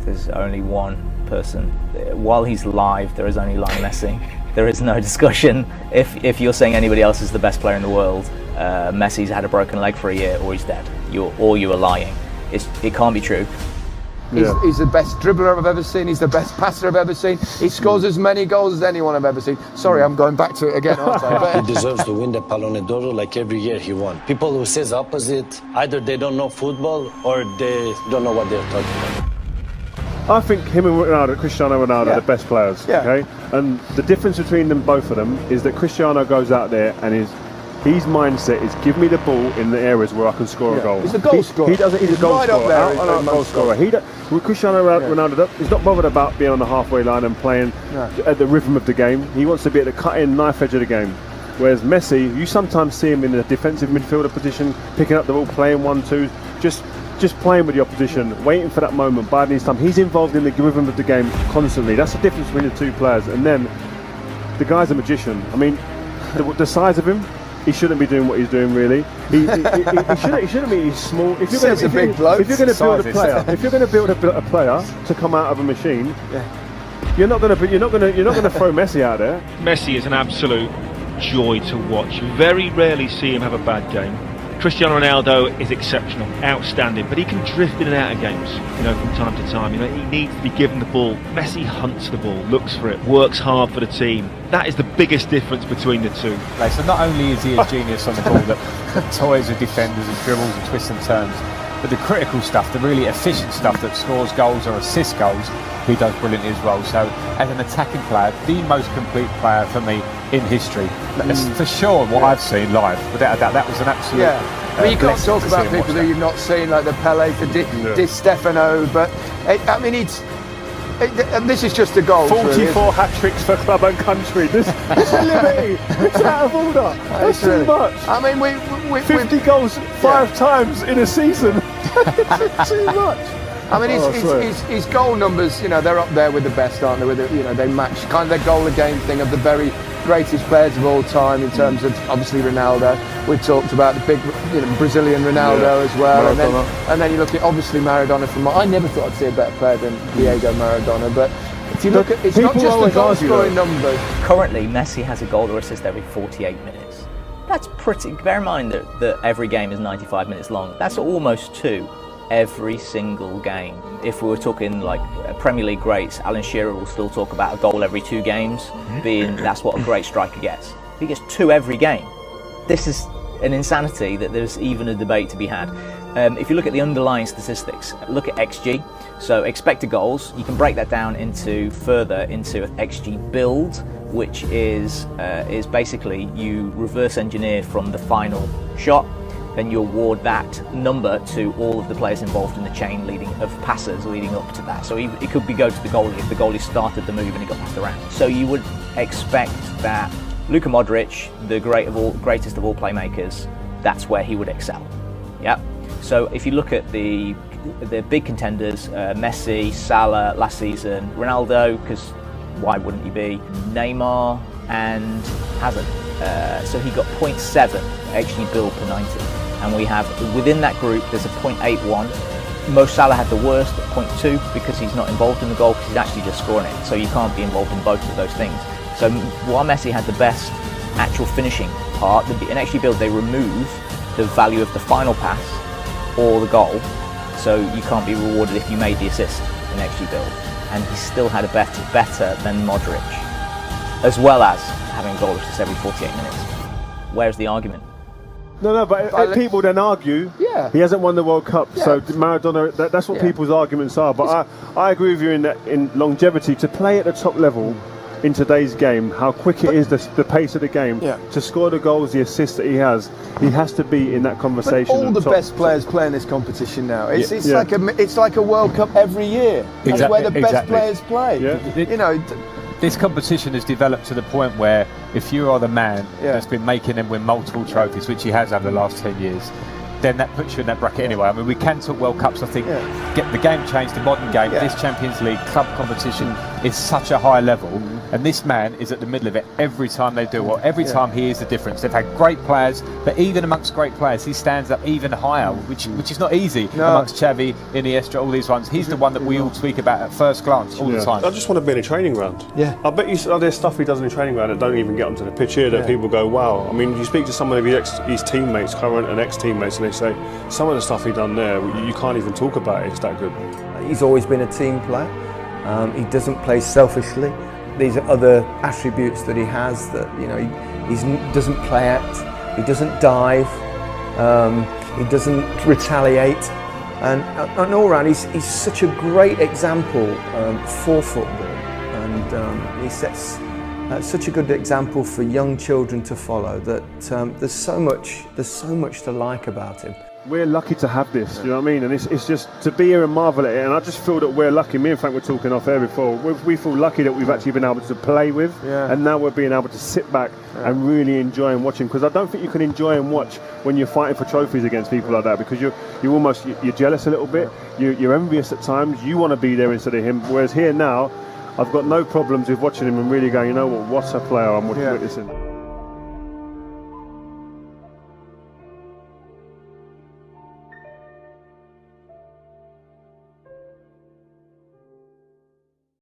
There's only one person. While he's alive, there is only Lionel Messi. There is no discussion. If you're saying anybody else is the best player in the world, Messi's had a broken leg for a year, or he's dead. You are lying. It can't be true. Yeah. He's the best dribbler I've ever seen. He's the best passer I've ever seen. He scores as many goals as anyone I've ever seen. Sorry, I'm going back to it again, aren't I? But he deserves to win the Ballon d'Or like every year he won. People who says opposite, either they don't know football or they don't know what they're talking about. I think him and Cristiano Ronaldo are the best players. Yeah. Okay, and the difference between them, both of them, is that Cristiano goes out there and his mindset is give me the ball in the areas where I can score a goal. He's a goal scorer. He's a goal right scorer. Up there, a goal scorer. Cristiano Ronaldo, he's not bothered about being on the halfway line and playing at the rhythm of the game. He wants to be at the cutting knife edge of the game. Whereas Messi, you sometimes see him in a defensive midfielder position, picking up the ball, playing 1-2, just playing with the opposition, waiting for that moment, biding his time. He's involved in the rhythm of the game constantly. That's the difference between the two players. And then the guy's a magician. I mean, the size of him, he shouldn't be doing what he's doing, really. He shouldn't be. He's small. If you're going to build a player to come out of a machine, you're not going to throw Messi out there. Messi is an absolute joy to watch. You very rarely see him have a bad game. Cristiano Ronaldo is exceptional, outstanding, but he can drift in and out of games, from time to time. He needs to be given the ball. Messi hunts the ball, looks for it, works hard for the team. That is the biggest difference between the two. So not only is he a genius on the ball that toys with defenders and dribbles and twists and turns, but the critical stuff, the really efficient stuff that scores goals or assists goals, he does brilliantly as well. So as an attacking player, the most complete player for me in history. That's for sure what I've seen live. Without a doubt, that was an absolute... I mean, you can't talk about people that you've not seen, like the Pele, the Di Stefano, but I mean, and this is just a goal. 44 hat-tricks for club and country. This is liberty. It's out of order. That's too much. I mean, we 50 goals 5 times in a season. It's too much. I mean, his goal numbers, they're up there with the best, aren't they? They match kind of their goal a game thing of the very greatest players of all time in terms of obviously Ronaldo. We've talked about the big, Brazilian Ronaldo as well, and then you look at obviously Maradona. I never thought I'd see a better player than Diego Maradona, but if you look at, it's not just the goal scoring numbers. Currently, Messi has a goal or assist every 48 minutes. That's pretty. Bear in mind that every game is 95 minutes long. That's almost 2. Every single game. If we were talking like Premier League greats, Alan Shearer will still talk about a goal every 2 games, being that's what a great striker gets. He gets 2 every game. This is an insanity that there's even a debate to be had. If you look at the underlying statistics, look at XG, so expected goals, you can break that down into XG build, which is basically you reverse engineer from the final shot, then you award that number to all of the players involved in the chain of passes leading up to that. So it could go to the goalie if the goalie started the move and he got passed around. So you would expect that Luka Modric, the greatest of all playmakers, that's where he would excel. Yeah. So if you look at the big contenders, Messi, Salah last season, Ronaldo, because why wouldn't he be? Neymar and Hazard. So he got 0.7 XG build per 90. And we have, within that group, there's a 0.81. Mo Salah had the worst at 0.2 because he's not involved in the goal because he's actually just scoring it. So you can't be involved in both of those things. So while Messi had the best actual finishing part, in XG build they remove the value of the final pass or the goal. So you can't be rewarded if you made the assist in XG build. And he still had a better than Modric, as well as having a goal assist every 48 minutes. Where's the argument? No, but people then argue he hasn't won the World Cup, so Maradona, that's what people's arguments are. But I agree with you in longevity, to play at the top level in today's game, how quick it is, the pace of the game, to score the goals, the assists that he has to be in that conversation. But all the best players play in this competition now. It's like a World Cup every year. That's where the best players play. This competition has developed to the point where if you are the man that's been making them win multiple trophies, which he has over the last 10 years, then that puts you in that bracket anyway. I mean, we can talk World Cups, I think, get the game changed, the modern game, this Champions League, club competition, is such a high level, and this man is at the middle of it every time they do, or every time he is the difference. They've had great players, but even amongst great players, he stands up even higher, which is not easy amongst Xavi, Iniesta, all these ones. He's the one that we all speak about at first glance all the time. I just want to be in a training ground. Yeah. I bet you there's stuff he does in a training ground that don't even get onto the pitch here that people go, wow. I mean, you speak to some of his teammates, current and ex-teammates, and they say some of the stuff he done there, you can't even talk about it. It's that good. He's always been a team player. He doesn't play selfishly. These are other attributes that he has that, you know, he doesn't play out, he doesn't dive, he doesn't retaliate, and all round he's such a great example for football, and he sets such a good example for young children to follow. That there's so much to like about him. We're lucky to have this, you know what I mean? And it's just to be here and marvel at it. And I just feel that we're lucky. Me and Frank were talking off air before. We feel lucky that we've actually been able to play with, and now we're being able to sit back and really enjoy and watch him. Because I don't think you can enjoy and watch when you're fighting for trophies against people like that, because you're jealous a little bit. You're envious at times. You want to be there instead of him. Whereas here now, I've got no problems with watching him and really going, you know what a player I'm witnessing.